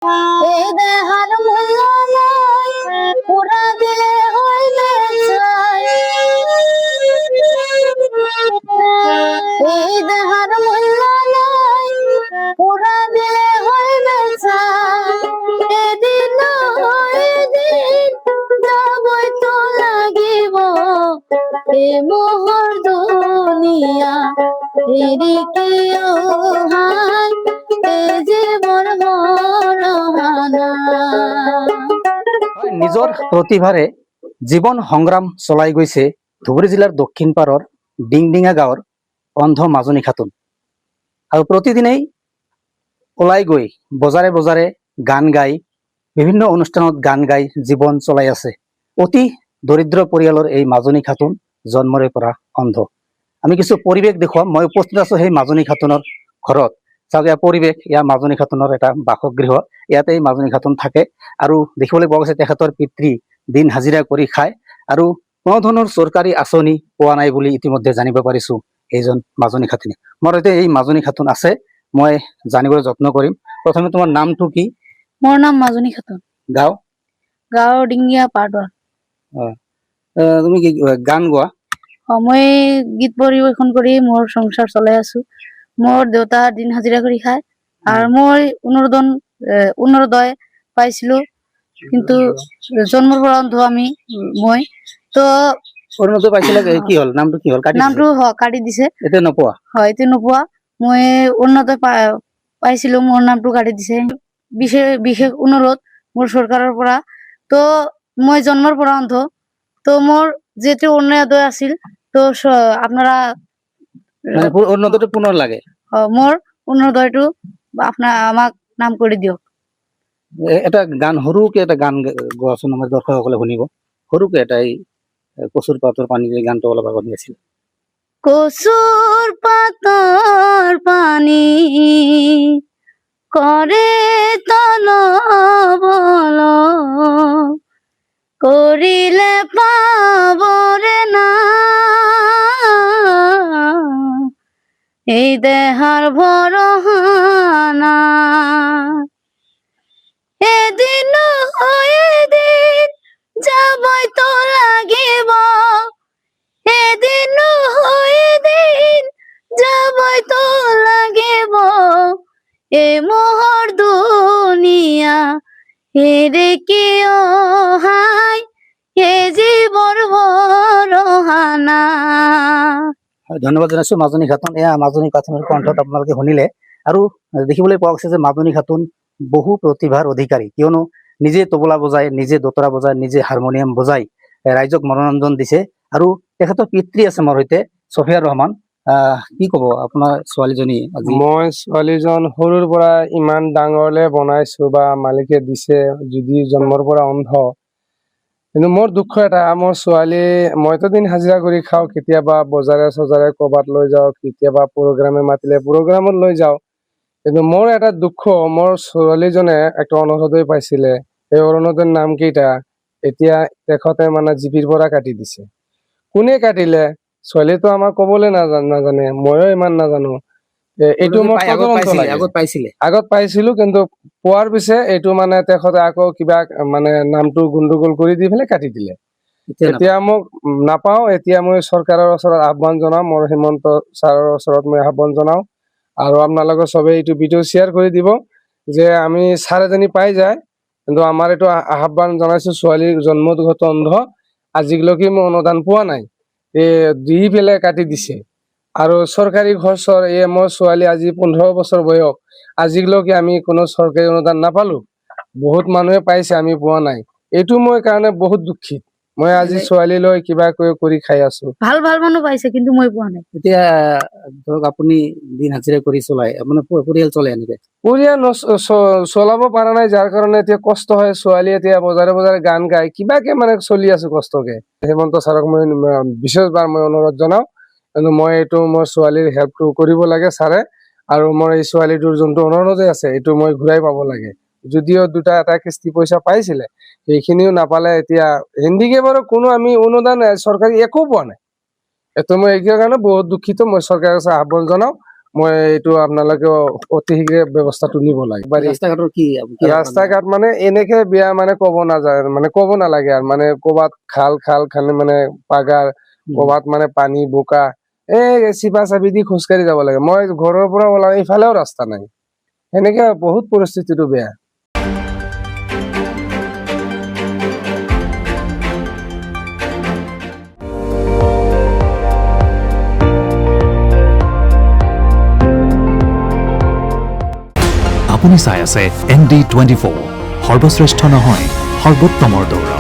এই দেহার মূল্য নাই, পুরা দিলে হইবে ছাই। এই দেহার মূল্য নাই, পুরা দিলে হইবে ছাই। এদিন এদিন যাবই তো লাগিব, এ মোহর দুনিয়া এদিকে হাই, এ জীবন বড় নিজৰ প্ৰতিভাৰে জীৱন সংগ্ৰাম চলাই গৈছে ধুবুৰী জিলাৰ দক্ষিণ পাৰৰ ডিংডিঙা গাঁৱৰ অন্ধ মাজনী খাতুন। আৰু প্ৰতিদিনেই ওলাই গৈ বজাৰে বজাৰে গান গাই বিভিন্ন অনুষ্ঠানত গান গাই জীৱন চলাই আছে। অতি দৰিদ্ৰ পৰিয়ালৰ এই মাজনী খাতুন জন্মৰে পৰা অন্ধ। আমি কিছু পৰিৱেশ দেখুৱাম। মই উপস্থিত আছো সেই মাজনী খাতুনৰ ঘৰত। চাওক ইয়াৰ পৰিৱেশ, ইয়াৰ মাজনী খাতুনৰ এটা বাসগৃহ, ইয়াতে এই মাজনী খাতুন থাকে। আৰু দেখিবলৈ পোৱা গৈছে তেখেতৰ পিতৃ দিন হাজিৰা কৰি খায় আৰু কোনো ধৰণৰ চৰকাৰী আঁচনি পোৱা নাই বুলি ইতিমধ্যে জানিব পাৰিছো এইজন মাজনী খাতুনে। মোৰ সৈতে এই মাজনী খাতুন আছে, মই জানিবলৈ যত্ন কৰিম। প্ৰথমে তোমাৰ নামটো কি? মোৰ নাম মাজনী খাতুন, গাঁও? গাঁৱৰ ডিঙিয়া পাৰদোৱা। তুমি কি গান গোৱা? মই গীত পৰিৱেশন কৰি মোৰ সংসাৰ চলাই আছো। মোৰ দেউতা দিন হাজিৰা কৰি খায় আৰু মই অৰুণোদয় পাইছিলো, কিন্তু জন্মৰ পৰা অন্ধ মই তো অৰুণোদয় পাইছিলে, কি হ'ল? নামটো কি হ'ল? নামটো কাটি দিছে। এতিয়া নোপোৱা? হয়, এতিয়া নোপোৱা। মই অৰুণোদয় পাইছিলো, মোৰ নামটো কাটি দিছে। বিশেষ অনুৰোধ মোৰ চৰকাৰৰ পৰা। তো মই জন্মৰ পৰা অন্ধ, তো মোৰ যেটো অৰুণোদয় আছিল, তো আপনাৰা অৰুণোদয়টো পুনৰ লাগে? মোৰ অৰুণোদয়টো আমাক নাম কৰি দিয়ক। এটা গান, সৰুকে এটা গান গোৱাচোন, আমাৰ দৰ্শকসকলে শুনিব। সৰুকে এটা, এই কচুৰ পাতৰ পানী যে গানটো অলপ আগত গাইছিল। কচুৰ পাতৰ পানী কৰে তলবল, কৰিলে পাবৰে না এই দেহাৰ ভৰহানা। এদিন এদিন যাবই তো লাগিব, এদিন এদিন যাবই তো লাগিব, এ মোহর দুনিয়া এরে কি হাই, এ জীবন বৰহানা। ধন্যবাদ জনাইছো মাজনী খাতুন। এয়া মাজনী খাতুনৰ কণ্ঠত আপোনালোকে শুনিলে। আৰু দেখিবলৈ পোৱা গৈছে যে মাজনী খাতুন বহু প্ৰতিভাৰ অধিকাৰী, কিয়নো নিজে তবলা বজাই, নিজে দোতৰা বজাই, নিজে হাৰমনিয়াম বজাই ৰাইজক মনোৰঞ্জন দিছে। আৰু তেখেতৰ পিতৃ আছে মোৰ সৈতে, ছফিয়া ৰহমান। কি কব আপোনাৰ ছোৱালীজনী? মই ছোৱালীজন সৰুৰ পৰা ইমান ডাঙৰলে বনাইছো বা মালিকে দিছে, যদি জন্মৰ পৰা অন্ধ। কিন্তু মোৰ দুখ এটা, মোৰ ছোৱালী, মইতো দিন হাজিৰা কৰি খাওঁ, কেতিয়াবা বজাৰে চজাৰে কৰবাত লৈ যাওঁ, কেতিয়াবা প্ৰগ্ৰামে মাতিলে প্ৰগ্ৰামত লৈ যাওঁ। কিন্তু মোৰ এটা দুখ, মোৰ ছোৱালীজনে একটা অৰুণোদয় পাইছিলে। এই অৰুণোদয়ৰ নাম কেইটা এতিয়া তেখেতে মানে জিপিৰ পৰা কাটি দিছে। কোনে কাটিলে? ছোৱালীটো আমাক কবলৈ নাজানে, ময়ো ইমান নাজানো। এইটো মোৰ আগত পাইছিলো, কিন্তু পোৱাৰ পিছে এইটো মানে তেখেতে আকৌ কিবা মানে নামটো গণ্ডগোল কৰি দি পেলাই কাটি দিলে। এতিয়া মোক নাপাওঁ। এতিয়া মই চৰকাৰৰ ওচৰত আহ্বান জনাম, মোৰ হিমন্ত ছাৰৰ ওচৰত মই আহ্বান জনাওঁ। আৰু আপোনালোকে সবে এইটো ভিডিঅ' শ্বেয়াৰ কৰি দিব, যে আমি ছাৰ এজনী পাই যায়। কিন্তু আমাৰ এইটো আহ্বান জনাইছো, ছোৱালীৰ জন্মগত অন্ধ, আজিলৈকে মই অনুদান পোৱা নাই, দি পেলাই কাটি দিছে। আৰু চৰকাৰী ঘৰ মোৰ ছোৱালী আজি 15 বছৰ বয়স, আজিলৈকে আমি কোনো চৰকাৰী অনুদান নাপালো। বহুত মানুহে পাইছে, আমি পোৱা নাই। এইটো মই কাৰণে বহুত দুখিত। মই আজি ছোৱালী লৈ কিবা কৰি খাই আছো। ভাল মানুহ পাইছে, কিন্তু মই পোৱা নাই। এতিয়া ধৰক আপুনি দিন হাজিৰা কৰি চলাই, আপোনাৰ পৰিয়াল চলে এনেকে? পৰিয়াল চলাব পৰা নাই, যাৰ কাৰণে এতিয়া কষ্ট হয়। ছোৱালী এতিয়া বজাৰে বজাৰে গান গাই কিবাকে মানে চলি আছো কষ্টকে। হিমন্ত ছাৰক মই বিশেষবাৰ মই অনুৰোধ জনাও, কিন্তু মই এইটো মোৰ ছোৱালীৰ হেল্পটো কৰিব লাগে ছাৰে। আৰু মোৰ এই ছোৱালীটোৰ যোনটো অৰুণোদয় আছে, এইটো মই ঘূৰাই পাব লাগে। যদিও এটা কিস্তি পইচা পাইছিলে, সেইখিনিও নাপালে। এতিয়া হিন্দীকে বাৰু কোনো আমি অনুদান চৰকাৰী একো পোৱা নাই। এইটো মই এই কাৰণে বহুত দুখিত। মই চৰকাৰৰ কাছে আহ্বান জনাও, মই এইটো আপোনালোকে অতি শীঘ্ৰে ব্যৱস্থাটো নিব লাগে ৰাস্তা ঘাটৰ কি ৰাস্তা ঘাট মানে এনেকে বেয়া মানে ক'ব নাযায়, মানে ক'ব নালাগে আৰু মানে ক'বাত খাল খালে মানে পাগাৰ, ক'বাত মানে পানী বোকা, চিপা চাপি দি খোজকাঢ়ি যাব লাগে। মই ঘৰৰ পৰা ওলাই ইফালেও ৰাস্তা নাই, সেনেকে বহুত পৰিস্থিতিটো বেয়া। আপুনি চাই আছে ND24, সৰ্বশ্ৰেষ্ঠ নহয় সৰ্বোত্তমৰ দৌৰ।